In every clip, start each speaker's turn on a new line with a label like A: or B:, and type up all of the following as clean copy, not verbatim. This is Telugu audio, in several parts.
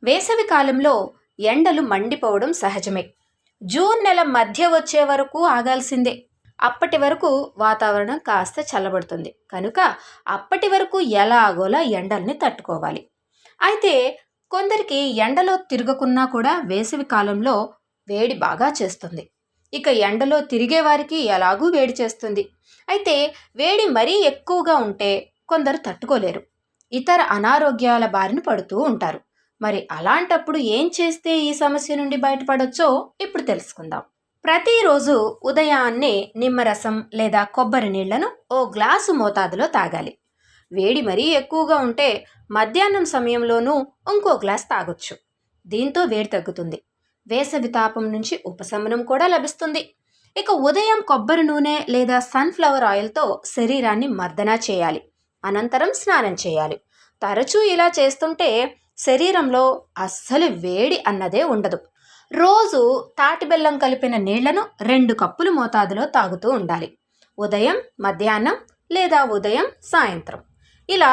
A: వేసవి కాలంలో ఎండలు మండిపోవడం సహజమే. జూన్ నెల మధ్య వచ్చే వరకు ఆగాల్సిందే. అప్పటి వరకు వాతావరణం కాస్త చల్లబడుతుంది కనుక అప్పటి వరకు ఎలాగోలా ఎండల్ని తట్టుకోవాలి. అయితే కొందరికి ఎండలో తిరగకున్నా కూడా వేసవి కాలంలో వేడి బాగా చేస్తుంది. ఇక ఎండలో తిరిగే వారికి ఎలాగూ వేడి చేస్తుంది. అయితే వేడి మరీ ఎక్కువగా ఉంటే కొందరు తట్టుకోలేరు, ఇతర అనారోగ్యాల బారిన పడుతూ ఉంటారు. మరి అలాంటప్పుడు ఏం చేస్తే ఈ సమస్య నుండి బయటపడొచ్చో ఇప్పుడు తెలుసుకుందాం. ప్రతిరోజు ఉదయాన్నే నిమ్మరసం లేదా కొబ్బరి నీళ్లను ఓ గ్లాసు మోతాదులో తాగాలి. వేడి మరీ ఎక్కువగా ఉంటే మధ్యాహ్నం సమయంలోనూ ఇంకో గ్లాస్ తాగొచ్చు. దీంతో వేడి తగ్గుతుంది. వేసవి తాపం నుంచి ఉపశమనం కూడా లభిస్తుంది. ఇక ఉదయం కొబ్బరి నూనె లేదా సన్ఫ్లవర్ ఆయిల్తో శరీరాన్ని మర్దన చేయాలి. అనంతరం స్నానం చేయాలి. తరచూ ఇలా చేస్తుంటే శరీరంలో అస్సలు వేడి అన్నదే ఉండదు. రోజు తాటి బెల్లం కలిపిన నీళ్లను 2 కప్పులు మోతాదులో తాగుతూ ఉండాలి. ఉదయం, మధ్యాహ్నం లేదా ఉదయం, సాయంత్రం. ఇలా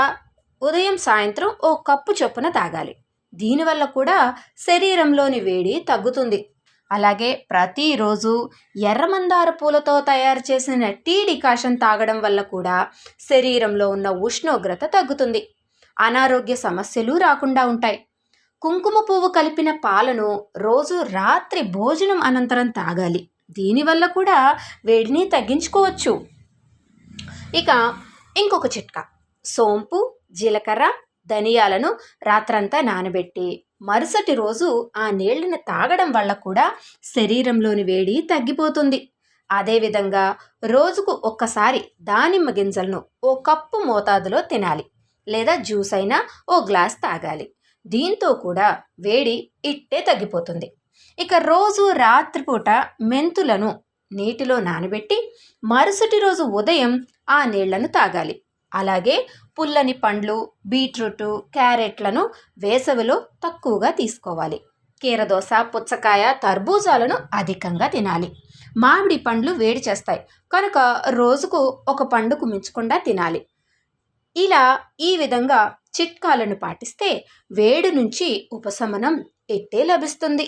A: ఉదయం సాయంత్రం ఓ కప్పు చొప్పున తాగాలి. దీనివల్ల కూడా శరీరంలోని వేడి తగ్గుతుంది. అలాగే ప్రతిరోజు ఎర్రమందార పూలతో తయారు చేసిన టీ డికాషన్ తాగడం వల్ల కూడా శరీరంలో ఉన్న ఉష్ణోగ్రత తగ్గుతుంది. అనారోగ్య సమస్యలు రాకుండా ఉంటాయి. కుంకుమ పువ్వు కలిపిన పాలను రోజు రాత్రి భోజనం అనంతరం తాగాలి. దీనివల్ల కూడా వేడిని తగ్గించుకోవచ్చు. ఇక ఇంకొక చిట్కా, సోంపు, జీలకర్ర, ధనియాలను రాత్రంతా నానబెట్టి మరుసటి రోజు ఆ నీళ్లను తాగడం వల్ల కూడా శరీరంలోని వేడి తగ్గిపోతుంది. అదేవిధంగా రోజుకు ఒక్కసారి దానిమ్మ గింజలను ఓ కప్పు మోతాదులో తినాలి, లేదా జ్యూస్ అయినా ఓ గ్లాస్ తాగాలి. దీంతో కూడా వేడి ఇట్టే తగ్గిపోతుంది. ఇక రోజు రాత్రిపూట మెంతులను నీటిలో నానబెట్టి మరుసటి రోజు ఉదయం ఆ నీళ్లను తాగాలి. అలాగే పుల్లని పండ్లు, బీట్రూట్, క్యారెట్లను వేసవిలో తక్కువగా తీసుకోవాలి. కీరదోస, పుచ్చకాయ, తర్బూజాలను అధికంగా తినాలి. మామిడి పండ్లు వేడి చేస్తాయి కనుక రోజుకు ఒక పండుకు మించకుండా తినాలి. ఇలా ఈ విధంగా చిట్కాలను పాటిస్తే వేడి నుంచి ఉపశమనం ఇట్టే లభిస్తుంది.